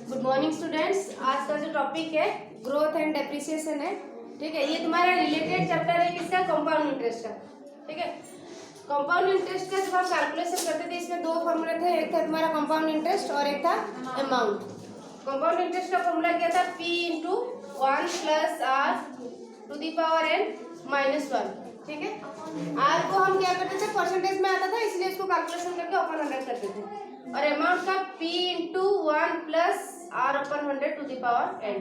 Good morning students. आज का जो टॉपिक है ग्रोथ एंड डेप्रिसिएशन है। ठीक है, ये तुम्हारा रिलेटेड चैप्टर है किसका, कंपाउंड इंटरेस्ट का। ठीक है, कंपाउंड इंटरेस्ट का जब आप कैलकुलेशन करते थे इसमें दो फॉर्मूले थे, एक था तुम्हारा कंपाउंड इंटरेस्ट और एक था अमाउंट। कंपाउंड इंटरेस्ट का फॉर्मूला क्या था, P into 1 plus R to the power n minus 1। ठीक है, आर को हम क्या करते थे, परसेंटेज में आता था इसलिए इसको कैलकुलेशन करके अपन 100 करते थे, और अमाउंट का P इंटू 1 प्लस आर अपन 100 टू दी पावर n।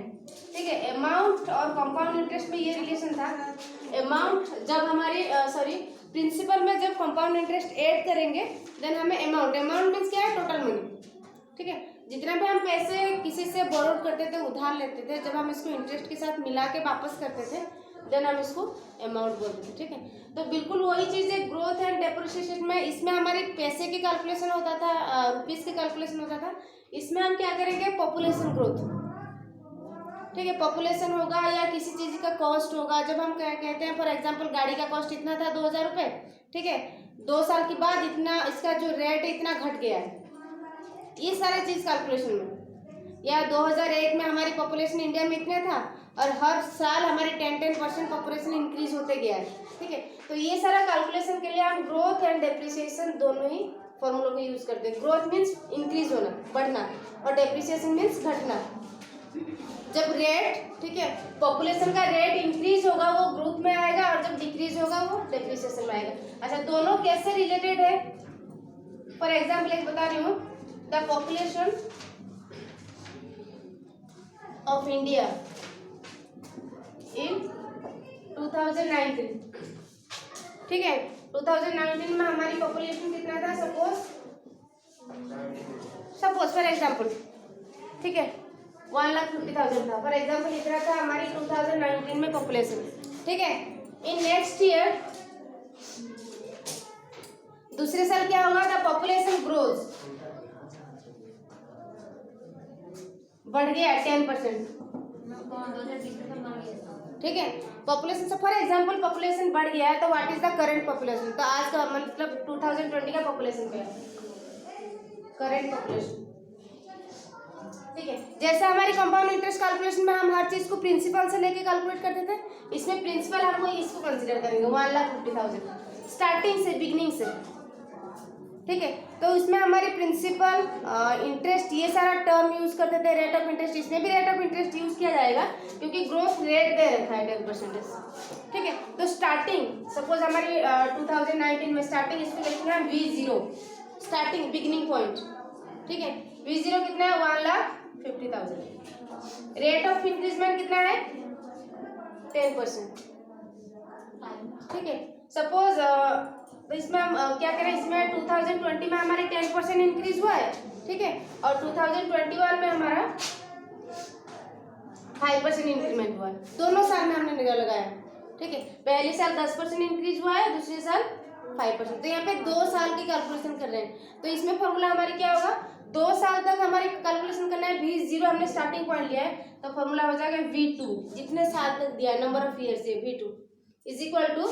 ठीक है, अमाउंट और कंपाउंड इंटरेस्ट में ये रिलेशन था। अमाउंट जब हमारी प्रिंसिपल में जब कंपाउंड इंटरेस्ट ऐड करेंगे देन हमें अमाउंट मीन्स क्या है, टोटल मनी। ठीक है, जितना भी हम पैसे किसी से बोरोड करते थे, उधार लेते थे, जब हम इसको इंटरेस्ट के साथ मिला के वापस करते थे देन हम इसको अमाउंट बोलते थे। ठीक है, तो बिल्कुल वही चीज़ है ग्रोथ एंड डेप्रिसिएशन में। इसमें हमारे पैसे की कैलकुलेशन होता था, रुपीज़ की कैलकुलेशन होता था। इसमें हम क्या करेंगे, पॉपुलेशन ग्रोथ। ठीक है, पॉपुलेशन होगा या किसी चीज़ का कॉस्ट होगा। जब हम क्या कहते हैं, फॉर एग्जांपल गाड़ी का कॉस्ट इतना था 2000 रुपये। ठीक है, 2 साल के बाद इतना इसका जो रेट है इतना घट गया है, ये सारे चीज़ कैलकुलेशन में। या 2001 में हमारी पॉपुलेशन इंडिया में इतना था और हर साल हमारी 10% पॉपुलेशन इंक्रीज होते गया है। ठीक है, तो ये सारा कैलकुलेशन के लिए हम ग्रोथ एंड डेप्रिसिएशन दोनों ही फॉर्मूलों को यूज करते हैं। ग्रोथ मीन्स इंक्रीज होना, बढ़ना, और डेप्रिसिएशन मीन्स घटना। जब रेट, ठीक है, पॉपुलेशन का रेट इंक्रीज होगा वो ग्रोथ में आएगा, और जब डिक्रीज होगा वो डेप्रिसिएशन में आएगा। अच्छा, दोनों कैसे रिलेटेड है, फॉर एग्जाम्पल एक बता रही हूँ, the population of India in 2019। ठीक है, 2019 में हमारी पॉपुलेशन कितना था, सपोज फॉर एग्जाम्पल, ठीक है, 1,50,000 था। फॉर एग्जाम्पल इतना था हमारी 2019 में पॉपुलेशन। ठीक है, इन नेक्स्ट ईयर दूसरे साल क्या होगा, द पॉपुलेशन ग्रोज, बढ़ गया 10%। ठीक है, पॉपुलेशन से फॉर एग्जांपल पॉपुलेशन बढ़ गया है, तो what is the current population. तो आज का मतलब 2020 का पॉपुलेशन क्या है, करंट पॉपुलेशन। ठीक है, जैसे हमारी कंपाउंड इंटरेस्ट कैलकुलेशन में हम हर चीज को प्रिंसिपल से लेके कैलकुलेट करते थे, इसमें प्रिंसिपल हम इसको कंसीडर करेंगे 1,50,000 स्टार्टिंग से, बिगिनिंग से। ठीक है, तो इसमें हमारे प्रिंसिपल, इंटरेस्ट, ये सारा टर्म यूज करते थे, रेट ऑफ इंटरेस्ट, इसमें भी रेट ऑफ इंटरेस्ट यूज किया जाएगा क्योंकि ग्रोथ रेट दे रखा है 10%। ठीक है, तो स्टार्टिंग सपोज हमारी 2019 में स्टार्टिंग इसको लिखना है V0, स्टार्टिंग बिगिनिंग पॉइंट। ठीक है, V0 कितना है, 1,50,000। रेट ऑफ इंक्रीजमेंट कितना है, 10%। ठीक है, सपोज तो इसमें हम क्या करें, इसमें 2020 में हमारे 10% इंक्रीज हुआ है। ठीक है, और 2021 में हमारा 5% इंक्रीमेंट हुआ है। दोनों साल में हमने निगाह लगाया। ठीक है, पहले साल 10% इंक्रीज हुआ है, दूसरे साल 5%। तो यहाँ पे 2 साल की कैलकुलेशन कर रहे हैं, तो इसमें फॉर्मूला हमारी क्या होगा, 2 साल तक हमारी कैलकुलेशन करना है। V0 हमने स्टार्टिंग पॉइंट लिया है, तो फॉर्मूला हो जाएगा V2, जितने साल तक दिया नंबर ऑफ ईयर से, V2 is equal to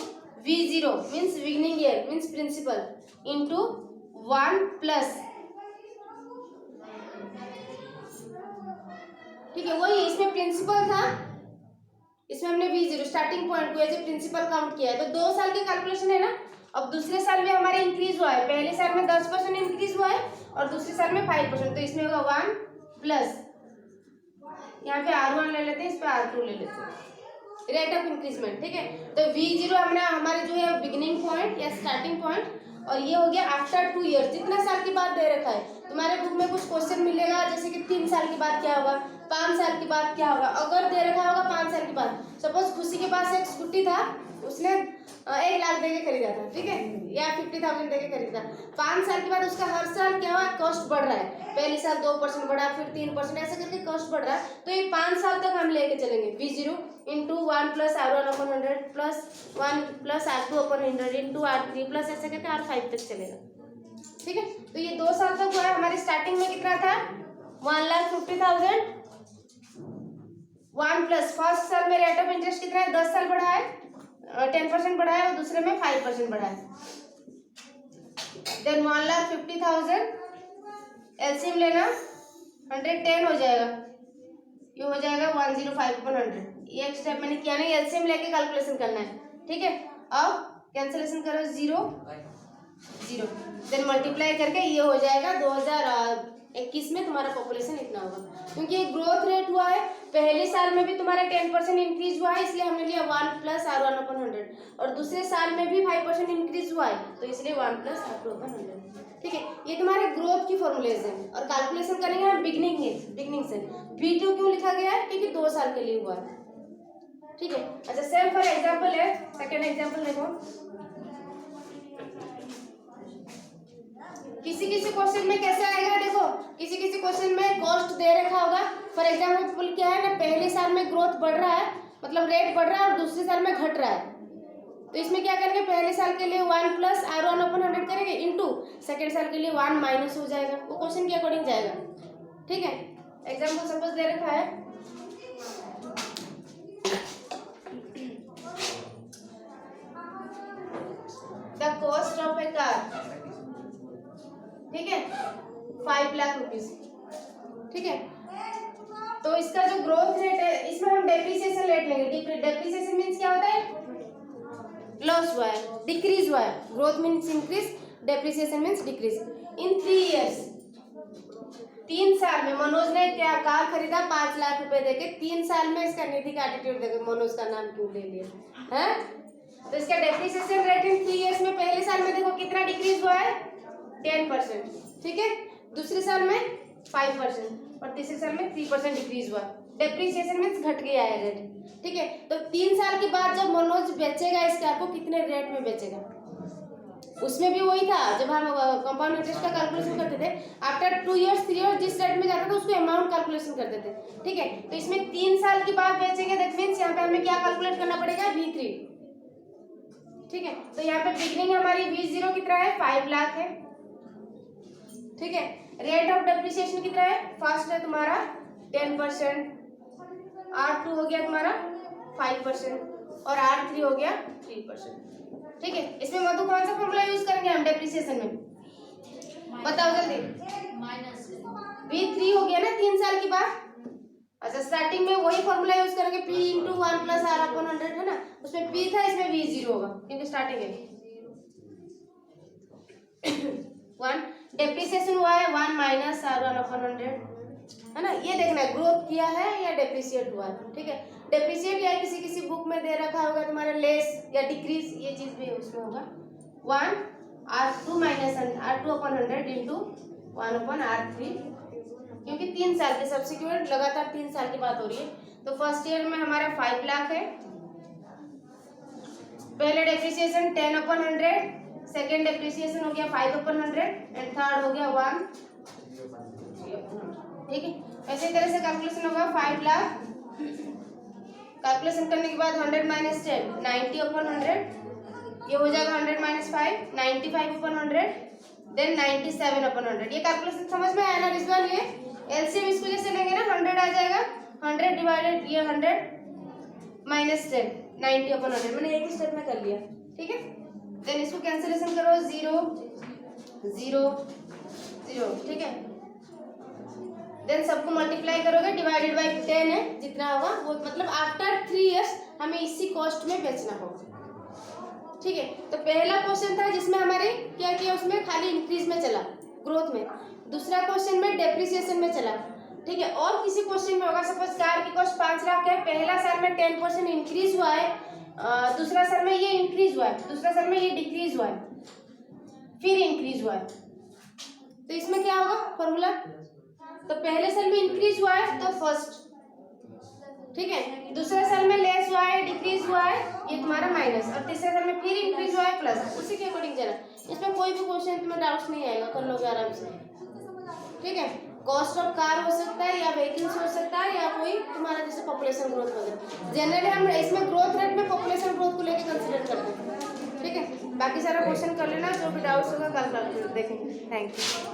V0 means beginning year means principal into 1 plus, ठीक है, वही इसमें प्रिंसिपल था, इसमें हमने V0 स्टार्टिंग पॉइंट को एज ए प्रिंसिपल काउंट किया है। तो 2 साल की कैलकुलेशन है ना। अब दूसरे साल में हमारे इंक्रीज हुआ है, पहले साल में 10% इंक्रीज हुआ है और दूसरे साल में 5%, तो इसमें होगा 1 प्लस, यहाँ पे R1 ले लेते हैं, इस पे R2 ले लेते हैं, रेट ऑफ इंक्रीजमेंट। ठीक है, तो V0 हमने हमारे जो है बिगिनिंग पॉइंट या स्टार्टिंग पॉइंट, और ये हो गया आफ्टर 2 ईयर्स, जितना साल के बाद दे रखा है। तुम्हारे बुक में कुछ क्वेश्चन मिलेगा जैसे कि 3 साल के बाद क्या होगा, 5 साल के बाद क्या होगा। अगर दे रखा होगा 5 साल के बाद, सपोज खुशी के पास एक स्कूटी था, उसने 1 लाख दे के खरीदा था। ठीक है, या 50,000 दे के खरीदा था। 5 साल के बाद उसका हर साल क्या हुआ, कॉस्ट बढ़ रहा है। पहले साल 2% बढ़ा, फिर 3%, ऐसे करके कॉस्ट बढ़ रहा है। तो ये 5 साल तक हम लेके चलेंगे। V0 into 1 plus R1/100 plus 1 plus R2/100 into R3 plus ऐसे करके R5 तक चलेगा। ठीक है, तो ये 2 साल तक हुआ है। हमारी स्टार्टिंग में कितना था, 1,50,000। 1 प्लस फर्स्ट साल में रेट ऑफ इंटरेस्ट कितना है, 10 साल बढ़ा है, 10% बढ़ा है, और दूसरे में 5% बढ़ा है। देन 1,50,000 एलसीएम लेना, 110 हो जाएगा, ये हो जाएगा 105/100। ये एक स्टेप मैंने किया नहीं, एलसीएम लेके कैलकुलेशन करना है, ठीक है। अब कैंसिलेशन करो, 0 0, देन मल्टीप्लाई करके ये हो जाएगा 2021 में तुम्हारा पॉपुलेशन इतना होगा, क्योंकि ये ग्रोथ रेट हुआ है। पहले साल में भी तुम्हारा 10% इंक्रीज हुआ है, इसलिए हमने लिया 1 + R1/100, और दूसरे साल में भी 5% इंक्रीज हुआ है, तो इसलिए 1 + R2/100, ठीक है। ये तुम्हारे ग्रोथ की फॉर्मूलेज है, और कैलकुलेशन करेंगे हम बिगनिंग से। V2 क्यों लिखा गया है, क्योंकि 2 साल के लिए हुआ है, ठीक है। अच्छा, सेम फॉर एग्जांपल है, सेकंड एग्जांपल देखो। किसी क्वेश्चन में कैसे आएगा, देखो किसी क्वेश्चन में कॉस्ट दे रखा होगा। फॉर एग्जांपल क्या है ना, पहले साल में ग्रोथ बढ़ रहा है, मतलब रेट बढ़ रहा है, और दूसरे साल में घट रहा है, तो इसमें क्या करेंगे, पहले साल के लिए 1 + R1/100 करेंगे, इनटू सेकेंड साल के लिए 1 माइनस हो जाएगा, वो क्वेश्चन के अकॉर्डिंग जाएगा, ठीक है। एग्जाम्पल सपोज दे रखा है, the cost of A car, ठीक है, 5 लाख रुपीज, ठीक है। तो इसका जो ग्रोथ रेट है, इसमें हम डेप्रिसिएशन रेट लेंगे। डेप्रिसिएशन मीन्स क्या होता है, लॉस हुआ है, डिक्रीज हुआ है। Growth means increase, depreciation means decrease. In 3 years, 3 साल में मनोज ने क्या कार खरीदा 5 लाख रुपए देके, 3 साल में इसका निधि का एटीट्यूड देखो, मनोज का नाम क्यों ले लिया है। तो इसका डेप्रिसिएशन रेट इन 3 इयर्स में, पहले साल में देखो कितना डिक्रीज हुआ है, 10%, ठीक है। दूसरे साल में 5%, और तीसरे साल में 3% डिक्रीज हुआ। डेप्रिसिएशन मीन्स घट गया है रेट, ठीक है। तो 3 साल के बाद जब मनोज बेचेगा इस कार को, कितने रेट में बेचेगा, उसमें भी वही था जब हम कंपाउंड इंटरेस्ट का कैलकुलेशन करते थे। आफ्टर 2 इयर्स 3 इयर्स जिस रेट में जाता था उसको अमाउंट कैलकुलेशन करते थे, ठीक है। तो इसमें 3 साल के बाद बेचेंगे, दैट मीन्स यहाँ पे हमें क्या कैलकुलेट करना पड़ेगा, V3, ठीक है। तो यहाँ पे बिगनिंग हमारी V0 कितना है, 5 लाख है, ठीक है। रेट ऑफ डेप्रिसिएशन कितना है, फर्स्ट है तुम्हारा 10%, R2 हो गया तुम्हारा 5%, और R3 हो गया 3%, ठीक है। इसमें मधु कौन सा फॉर्मूला यूज करेंगे हम डेप्रिसिएशन में, बताओ जल्दी। V3 हो गया ना 3 साल के बाद। अच्छा, स्टार्टिंग में वही फॉर्मूला यूज करेंगे, P × 1 + R/100 है ना, उसमें P था, इसमें V0 होगा क्योंकि स्टार्टिंग है 1। डेप्रिसिएशन हुआ है 1 - R1/100, है ना। ये देखना है ग्रोथ किया है या डेप्रिसिएट हुआ है, ठीक है। डेप्रिसिएट या किसी बुक में दे रखा होगा तुम्हारा लेस या डिक्रीज, ये चीज भी उसमें होगा। 1 R2 - R2/100 × 1/R3, क्योंकि 3 साल के सब्सिक्वेंट लगातार 3 साल की बात हो रही है। तो फर्स्ट ईयर में हमारा 5 लाख है, पहले डेप्रिसिएशन 10/100, सेकेंड डेप्रिसिएशन हो गया 5/100, एंड थर्ड हो गया 1, ठीक है। ऐसे तरह से कैलकुलेशन होगा 5 लाख। कैलकुलेशन करने के बाद 100 - 10 90/100, ये हो जाएगा 100 - 5 95/100, देन 97/100। ये कैलकुलेशन समझ में आया ना रिजवान। ये एलसीएम इसको जैसे लेंगे ना 100 आ जाएगा, 100 डिवाइडेड ये 100 -10 90/100, मैंने एक ही स्टेप में कर लिया, ठीक है। देन इसको कैंसिलेशन करो, 0 0 0, ठीक है। देन सबको मल्टीप्लाई करोगे, डिवाइडेड बाय 10 है, जितना होगा वो, मतलब आफ्टर 3 इयर्स हमें इसी कॉस्ट में बेचना होगा, ठीक है। तो पहला क्वेश्चन था जिसमें हमारे क्या किया, उसमें खाली इंक्रीज में चला, ग्रोथ में। दूसरा क्वेश्चन में डेप्रिसिएशन में चला, ठीक है। और किसी क्वेश्चन में होगा, सपोज कार की कॉस्ट 5 लाख है, पहला साल में 10% इंक्रीज हुआ है, दूसरा साल में ये इंक्रीज हुआ है, दूसरा साल में ये डिक्रीज हुआ है, फिर इंक्रीज हुआ है। तो इसमें क्या होगा फॉर्मूला, तो पहले साल में इंक्रीज हुआ है तो फर्स्ट, ठीक है। दूसरे साल में लेस हुआ है, डिक्रीज हुआ है, ये तुम्हारा माइनस, और तीसरे साल में फिर इंक्रीज हुआ है प्लस, उसी के अकॉर्डिंग चला। इसमें कोई भी क्वेश्चन तुम्हें डाउट्स नहीं आएगा, कर लोगे आराम से, ठीक है। कॉस्ट ऑफ कार हो सकता है या व्हीकल्स हो सकता है या कोई तुम्हारा जैसे पॉपुलेशन ग्रोथ वगैरह। जनरली हम इसमें ग्रोथ रेट में पॉपुलेशन ग्रोथ को लेके कंसीडर करते हैं, ठीक है। बाकी सारा क्वेश्चन कर लेना, जो भी डाउट्स होगा कल देखेंगे। Thank you.